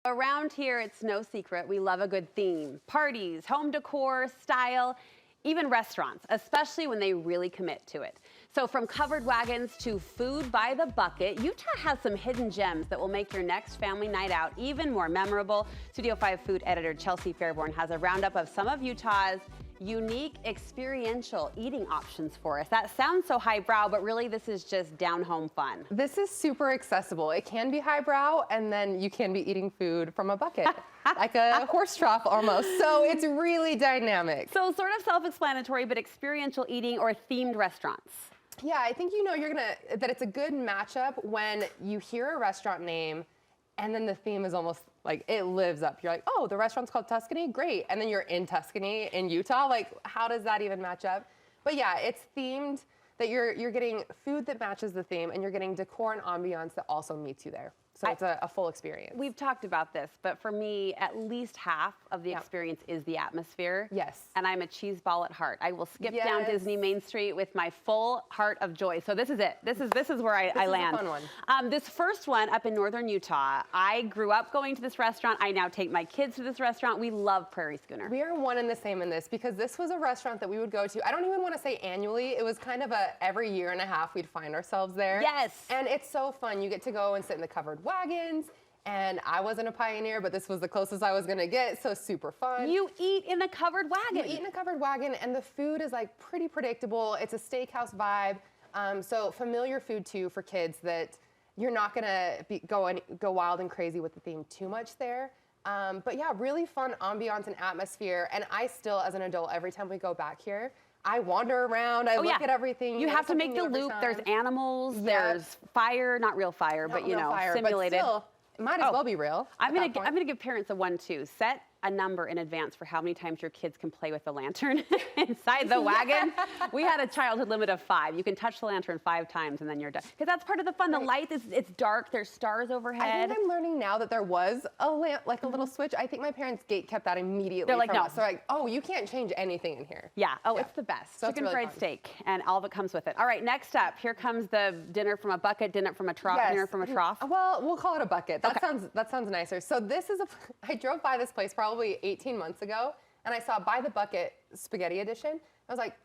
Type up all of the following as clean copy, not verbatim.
Around here, it's no secret, we love a good theme. Parties, home decor, style, even restaurants, especially when they really commit to it. So from covered wagons to food by the bucket, Utah has some hidden gems that will make your next family night out even more memorable. Studio 5 food editor Chelsea Fairbourn has a roundup of some of Utah's unique experiential eating options for us. That sounds so highbrow, but really this is just down-home fun. This is super accessible. It can be highbrow, and then you can be eating food from a bucket, like a horse trough almost. So it's really dynamic. So sort of self-explanatory, but experiential eating or themed restaurants. Yeah, I think you know that it's a good matchup when you hear a restaurant name and then the theme is almost like it lives up. You're like, oh, the restaurant's called Tuscany? Great. And then you're in Tuscany in Utah. Like, how does that even match up? But yeah, it's themed that you're getting food that matches the theme and you're getting decor and ambiance that also meets you there. So it's a full experience. We've talked about this, but for me, at least half of the experience is the atmosphere. Yes. And I'm a cheese ball at heart. I will skip down Disney Main Street with my full heart of joy. So this is it. This is where I land. This is a fun one. This first one up in northern Utah, I grew up going to this restaurant. I now take my kids to this restaurant. We love Prairie Schooner. We are one and the same in this because this was a restaurant that we would go to. I don't even want to say annually. It was kind of every year and a half we'd find ourselves there. Yes. And it's so fun. You get to go and sit in the covered wagons. And I wasn't a pioneer, but this was the closest I was gonna get, so super fun. You eat in a covered wagon. You eat in a covered wagon, and the food is like pretty predictable. It's a steakhouse vibe, so familiar food too for kids that you're not gonna go wild and crazy with the theme too much there. But yeah, really fun ambiance and atmosphere. And I still, as an adult, every time we go back here, I wander around, I look at everything. You have to make the loop. There's animals, there's fire, not real fire, but you know, fire, simulated. But still, it might as well be real. I'm gonna give parents a 1-2. Set a number in advance for how many times your kids can play with the lantern inside the wagon. We had a childhood limit of 5. You can touch the lantern 5 times and then you're done. Because that's part of the fun. The light it's dark. There's stars overhead. I think I'm learning now that there was a lamp, like a little switch. I think my parents gate kept that immediately. They're like, no. So like, oh, you can't change anything in here. Yeah. Oh, it's the best. So Chicken really fried steak and all that comes with it. All right, next up, here comes the dinner from a bucket, dinner from a trough, dinner from a trough. Well, we'll call it a bucket. That sounds nicer. So this is I drove by this place probably 18 months ago, and I saw By the Bucket Spaghetti Edition. I was like,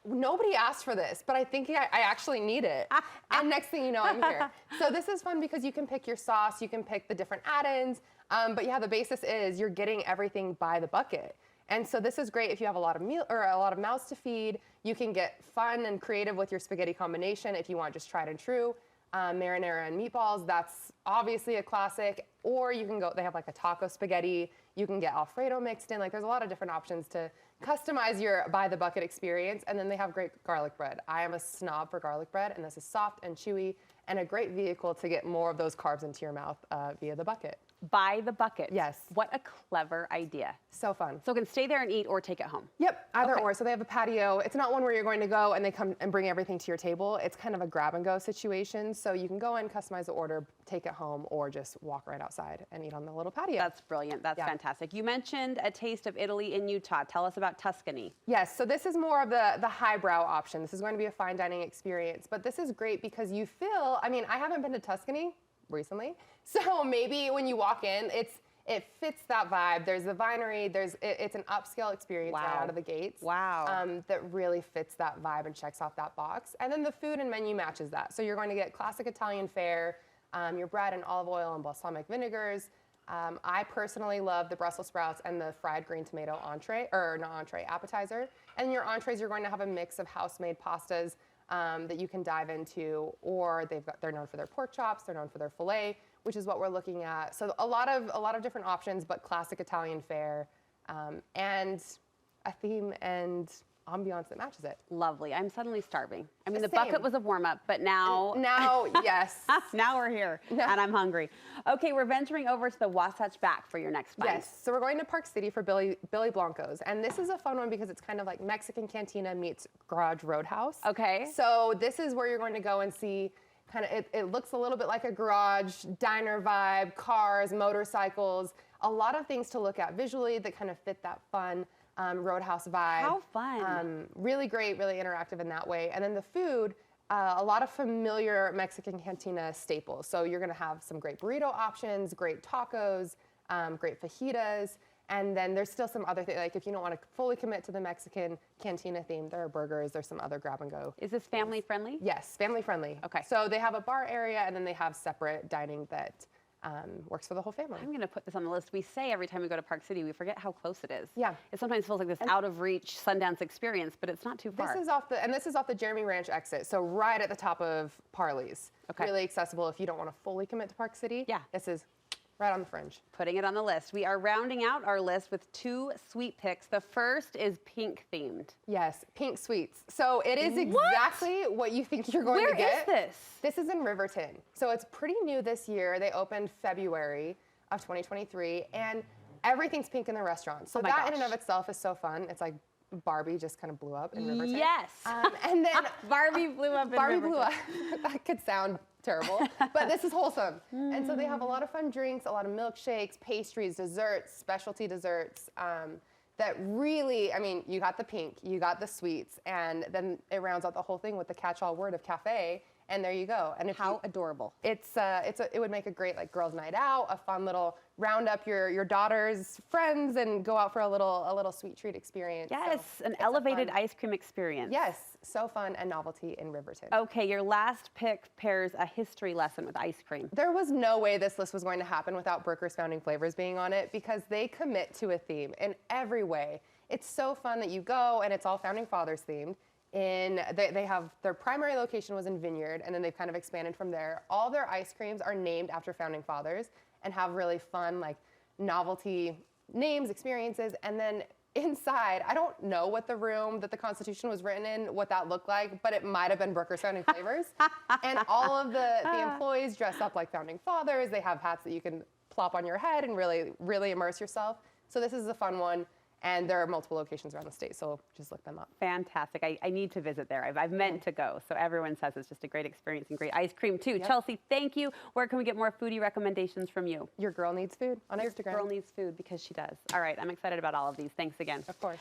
nobody asked for this, but I think I actually need it. And next thing you know, I'm here. So this is fun because you can pick your sauce, you can pick the different add-ins, but yeah, the basis is you're getting everything by the bucket. And so this is great if you have a lot of mouths to feed. You can get fun and creative with your spaghetti combination if you want just tried and true. Marinara and meatballs, that's obviously a classic. Or you can go, they have like a taco spaghetti. You can get Alfredo mixed in. Like there's a lot of different options to customize your by the bucket experience. And then they have great garlic bread. I am a snob for garlic bread, and this is soft and chewy and a great vehicle to get more of those carbs into your mouth via the bucket. By the bucket. Yes. What a clever idea. So fun. So it can stay there and eat or take it home. Yep, either or. So they have a patio. It's not one where you're going to go and they come and bring everything to your table. It's kind of a grab and go situation. So you can go in, customize the order, take it home, or just walk right outside and eat on the little patio. That's brilliant. That's fantastic. You mentioned a taste of Italy in Utah. Tell us about Tuscany. Yes, so this is more of the highbrow option. This is going to be a fine dining experience, but this is great because you feel, I mean, I haven't been to Tuscany recently, so maybe when you walk in, it fits that vibe. There's the vinery. It's an upscale experience right out of the gates. Wow. That really fits that vibe and checks off that box. And then the food and menu matches that. So you're going to get classic Italian fare, your bread and olive oil and balsamic vinegars. I personally love the Brussels sprouts and the fried green tomato appetizer. And your entrees, you're going to have a mix of house-made pastas that you can dive into, or they're known for their pork chops, they're known for their filet, which is what we're looking at. So a lot of different options, but classic Italian fare, and a theme and ambiance that matches it. Lovely. I'm suddenly starving. I mean, the bucket was a warm-up, but now... Now, yes. Now we're here, and I'm hungry. Okay, we're venturing over to the Wasatch Back for your next find. Yes, so we're going to Park City for Billy Blanco's, and this is a fun one because it's kind of like Mexican Cantina meets Garage Roadhouse. Okay. So this is where you're going to go and see kind of, it looks a little bit like a garage diner vibe, cars, motorcycles, a lot of things to look at visually that kind of fit that fun Roadhouse vibe. How fun. Really great, really interactive in that way. And then the food, a lot of familiar Mexican Cantina staples. So you're gonna have some great burrito options, great tacos, great fajitas. And then there's still some other things, like if you don't want to fully commit to the Mexican cantina theme, there are burgers, there's some other grab and go. Is this family friendly? Yes, family friendly. Okay. So they have a bar area and then they have separate dining that works for the whole family. I'm going to put this on the list. We say every time we go to Park City, we forget how close it is. Yeah. It sometimes feels like this out of reach Sundance experience, but it's not too far. This is off the Jeremy Ranch exit, so right at the top of Parley's. Okay. Really accessible if you don't want to fully commit to Park City. Yeah. This is right on the fringe. Putting it on the list. We are rounding out our list with 2 sweet picks. The first is pink themed. Yes, pink sweets. So it is exactly what you think you're going to get. Where is this? This is in Riverton. So it's pretty new this year. They opened February of 2023, and everything's pink in the restaurant. So that in and of itself is so fun. It's like Barbie just kind of blew up in Riverton. Yes. And then Barbie blew up in Barbie Riverton. blew up. That could sound terrible, but this is wholesome. And so they have a lot of fun drinks, a lot of milkshakes, pastries, desserts, specialty desserts that really, I mean, you got the pink, you got the sweets, and then it rounds out the whole thing with the catch-all word of cafe. And there you go. And How adorable. it would make a great like girls' night out, a fun little round up your daughter's friends and go out for a little sweet treat experience. Yes, So an it's a elevated fun- ice cream experience. Yes, so fun and novelty in Riverton. Okay, your last pick pairs a history lesson with ice cream. There was no way this list was going to happen without Brooker's Founding Flavors being on it because they commit to a theme in every way. It's so fun that you go and it's all Founding Fathers themed. They have their primary location was in Vineyard, and then they've kind of expanded from there. All their ice creams are named after Founding Fathers and have really fun like novelty names, experiences, and then inside, I don't know what the room that the Constitution was written in, what that looked like, but it might have been Brooker's Founding Flavors. And all of the employees dress up like Founding Fathers. They have hats that you can plop on your head and really, really immerse yourself. So this is a fun one. And there are multiple locations around the state, so just look them up. Fantastic. I need to visit there. I've meant to go. So everyone says it's just a great experience and great ice cream too. Yep. Chelsea, thank you. Where can we get more foodie recommendations from you? Your girl needs food on Instagram. Girl needs food because she does. All right, I'm excited about all of these. Thanks again. Of course.